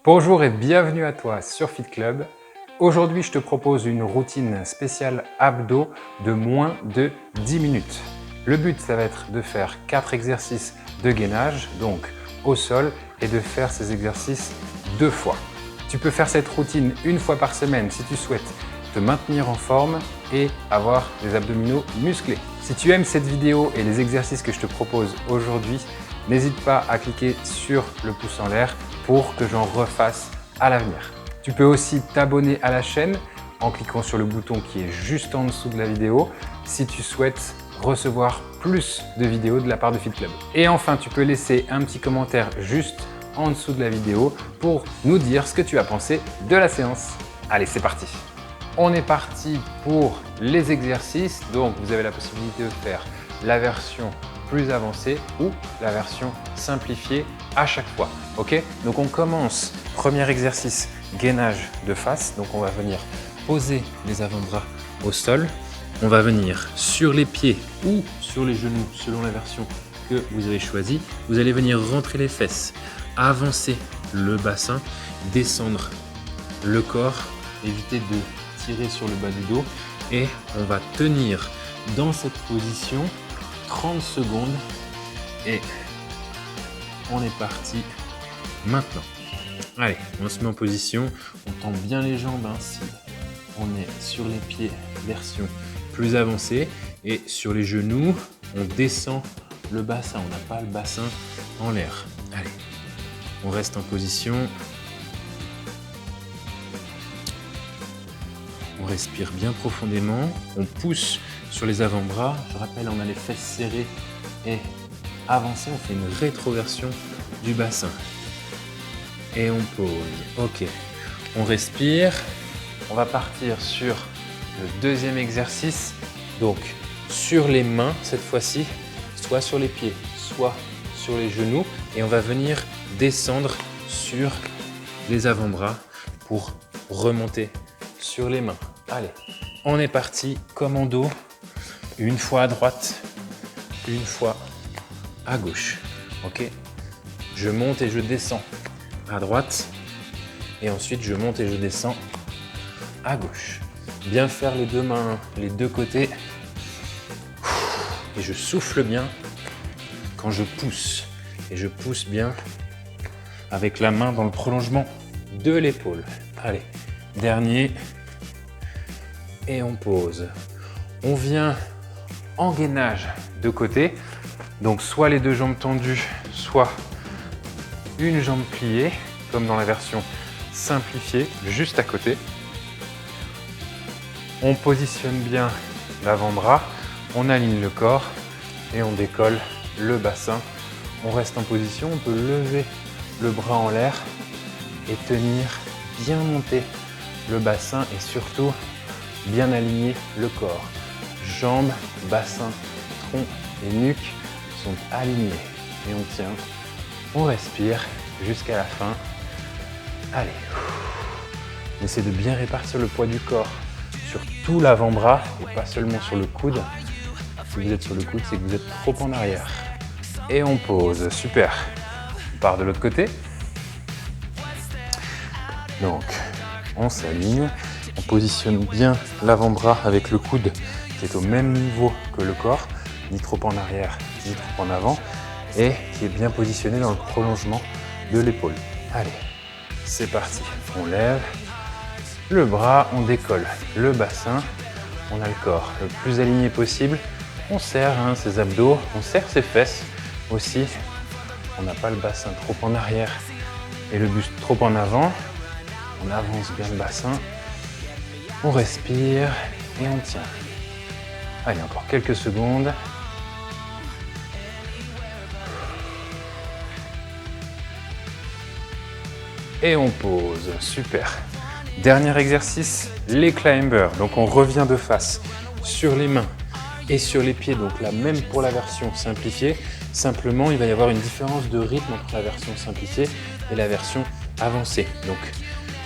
Bonjour et bienvenue à toi sur Fit Club. Aujourd'hui, je te propose une routine spéciale abdos de moins de 10 minutes. Le but, ça va être de faire 4 exercices de gainage, donc au sol, et de faire ces exercices 2 fois. Tu peux faire cette routine une fois par semaine si tu souhaites te maintenir en forme et avoir des abdominaux musclés. Si tu aimes cette vidéo et les exercices que je te propose aujourd'hui, n'hésite pas à cliquer sur le pouce en l'air pour que j'en refasse à l'avenir. Tu peux aussi t'abonner à la chaîne en cliquant sur le bouton qui est juste en dessous de la vidéo si tu souhaites recevoir plus de vidéos de la part de Fit Club. Et enfin, tu peux laisser un petit commentaire juste en dessous de la vidéo pour nous dire ce que tu as pensé de la séance. Allez, c'est parti! On est parti pour les exercices. Donc, vous avez la possibilité de faire la version plus avancée ou la version simplifiée à chaque fois. Ok? Donc, on commence. Premier exercice, gainage de face. Donc, on va venir poser les avant-bras au sol. On va venir sur les pieds ou sur les genoux, selon la version que vous avez choisie. Vous allez venir rentrer les fesses, avancer le bassin, descendre le corps, éviter de tirer sur le bas du dos et on va tenir dans cette position 30 secondes et on est parti maintenant. Allez, on se met en position, on tend bien les jambes si on est sur les pieds, version plus avancée, et sur les genoux, on descend le bassin, on n'a pas le bassin en l'air. Allez, on reste en position. On respire bien profondément, on pousse sur les avant-bras. Je rappelle, on a les fesses serrées et avancées. On fait une rétroversion du bassin. Et on pose. Ok, on respire. On va partir sur le deuxième exercice. Donc, sur les mains cette fois-ci, soit sur les pieds, soit sur les genoux. Et on va venir descendre sur les avant-bras pour remonter sur les mains. Allez, on est parti, commando, une fois à droite, une fois à gauche. Ok, je monte et je descends à droite et ensuite je monte et je descends à gauche. Bien faire les deux mains, les deux côtés et je souffle bien quand je pousse et je pousse bien avec la main dans le prolongement de l'épaule. Allez, dernier. Et on pose. On vient en gainage de côté. Donc soit les deux jambes tendues, soit une jambe pliée, comme dans la version simplifiée, juste à côté. On positionne bien l'avant-bras, on aligne le corps et on décolle le bassin. On reste en position, on peut lever le bras en l'air et tenir, bien monter le bassin et surtout bien aligner le corps. Jambes, bassin, tronc et nuque sont alignés. Et on tient, on respire jusqu'à la fin. Allez. On essaie de bien répartir le poids du corps sur tout l'avant-bras et pas seulement sur le coude. Si vous êtes sur le coude, c'est que vous êtes trop en arrière. Et on pose. Super. On part de l'autre côté. Donc, on s'aligne. On positionne bien l'avant-bras avec le coude qui est au même niveau que le corps, ni trop en arrière, ni trop en avant, et qui est bien positionné dans le prolongement de l'épaule. Allez, c'est parti. On lève le bras, on décolle le bassin, on a le corps le plus aligné possible. On serre ses abdos, on serre ses fesses aussi. On n'a pas le bassin trop en arrière et le buste trop en avant. On avance bien le bassin. On respire et on tient. Allez, encore quelques secondes. Et on pose. Super. Dernier exercice, les climbers. Donc on revient de face sur les mains et sur les pieds. Donc là, même pour la version simplifiée, simplement il va y avoir une différence de rythme entre la version simplifiée et la version avancée. Donc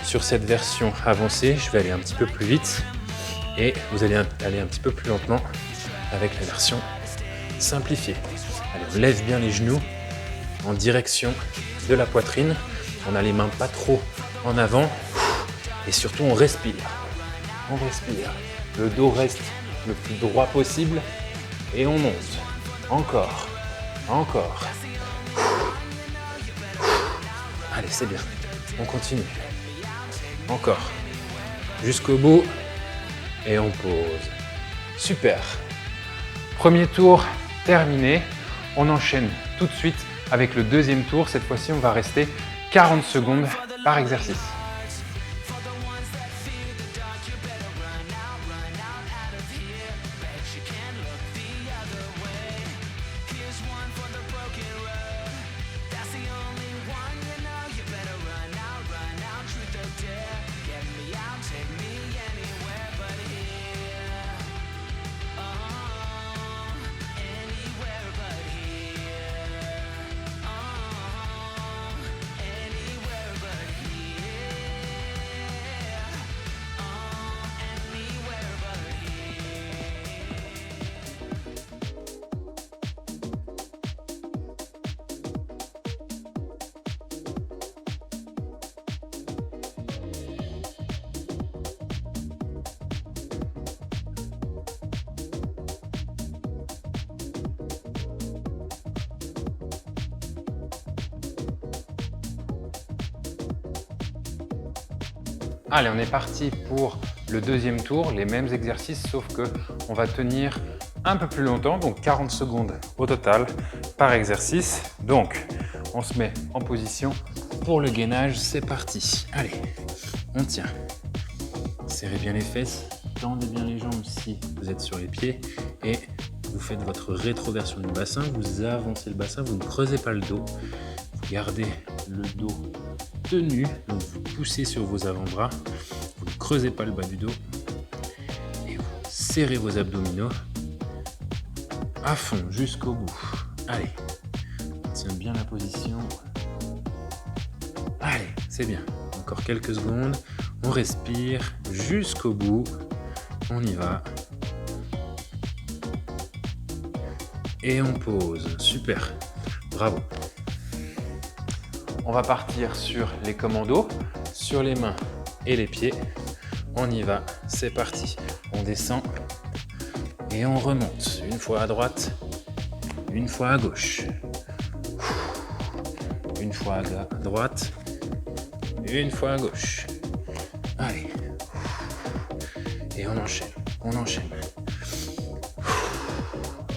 sur cette version avancée, je vais aller un petit peu plus vite et vous allez aller un petit peu plus lentement avec la version simplifiée. Allez, on lève bien les genoux en direction de la poitrine. On a les mains pas trop en avant. Et surtout, on respire. On respire. Le dos reste le plus droit possible. Et on monte. Encore. Encore. Allez, c'est bien. On continue. Encore. Jusqu'au bout. Et on pose. Super. Premier tour terminé. On enchaîne tout de suite avec le deuxième tour. Cette fois-ci, on va rester 40 secondes par exercice. Allez, on est parti pour le deuxième tour, les mêmes exercices, sauf que on va tenir un peu plus longtemps, donc 40 secondes au total par exercice. Donc, on se met en position pour le gainage, c'est parti. Allez, on tient. Serrez bien les fesses, tendez bien les jambes si vous êtes sur les pieds et vous faites votre rétroversion du bassin, vous avancez le bassin, vous ne creusez pas le dos, vous gardez le dos tenu, donc vous poussez sur vos avant-bras, vous ne creusez pas le bas du dos et vous serrez vos abdominaux à fond jusqu'au bout. Allez, on tient bien la position. Allez, c'est bien. Encore quelques secondes, on respire jusqu'au bout, on y va. Et on pose, super, bravo. On va partir sur les commandos, sur les mains et les pieds. On y va, c'est parti. On descend et on remonte. Une fois à droite, une fois à gauche. Une fois à droite, une fois à gauche. Allez. Et on enchaîne, on enchaîne.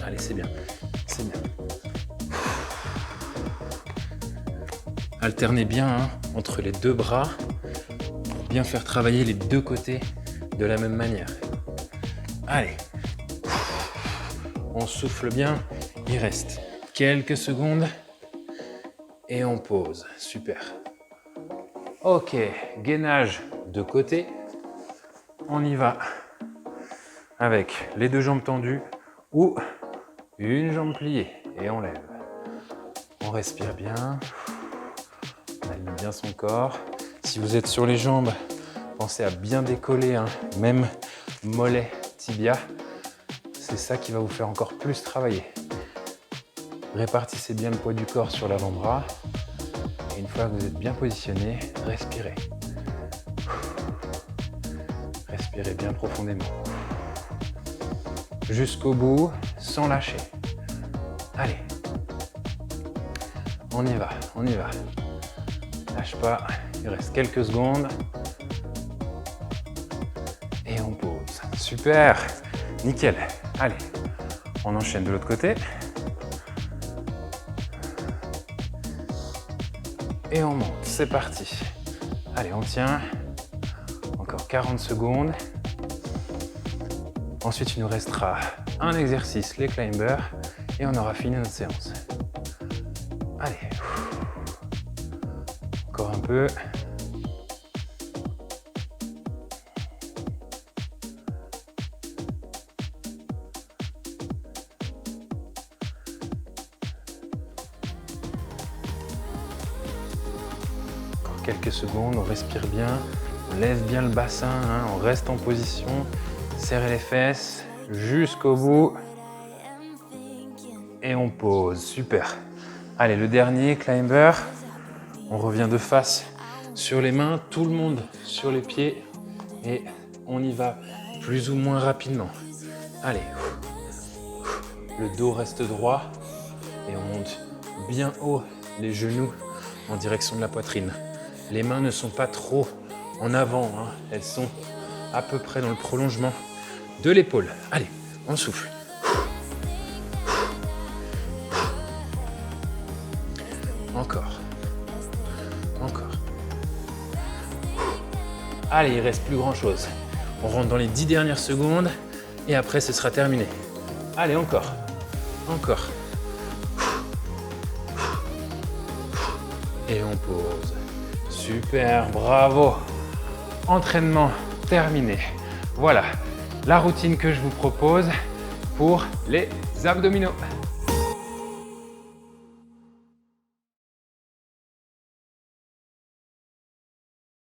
Allez, c'est bien, c'est bien. Alternez bien entre les deux bras pour bien faire travailler les deux côtés de la même manière. Allez, on souffle bien, il reste quelques secondes et on pose, super. Ok, gainage de côté, on y va avec les deux jambes tendues ou une jambe pliée et on lève. On respire bien. On aligne bien son corps. Si vous êtes sur les jambes, pensez à bien décoller, même mollet, tibia. C'est ça qui va vous faire encore plus travailler. Répartissez bien le poids du corps sur l'avant-bras. Et une fois que vous êtes bien positionné, respirez. Respirez bien profondément. Jusqu'au bout, sans lâcher. Allez. On y va, on y va. Lâche pas, il reste quelques secondes. Et on pose. Super, nickel. Allez, on enchaîne de l'autre côté. Et on monte, c'est parti. Allez, on tient. Encore 40 secondes. Ensuite, il nous restera un exercice, les climbers, et on aura fini notre séance. Allez. Encore un peu. Encore quelques secondes, on respire bien, on lève bien le bassin, on reste en position, serrez les fesses jusqu'au bout et on pose, super. Allez, le dernier climber, On revient de face sur les mains, tout le monde sur les pieds et on y va plus ou moins rapidement. Allez, le dos reste droit et on monte bien haut les genoux en direction de la poitrine. Les mains ne sont pas trop en avant, hein. Elles sont à peu près dans le prolongement de l'épaule. Allez, on souffle. Encore. Encore. Allez, il ne reste plus grand chose. On rentre dans les 10 dernières secondes et après ce sera terminé. Allez, encore. Encore. Et on pose. Super, bravo. Entraînement terminé. Voilà la routine que je vous propose pour les abdominaux.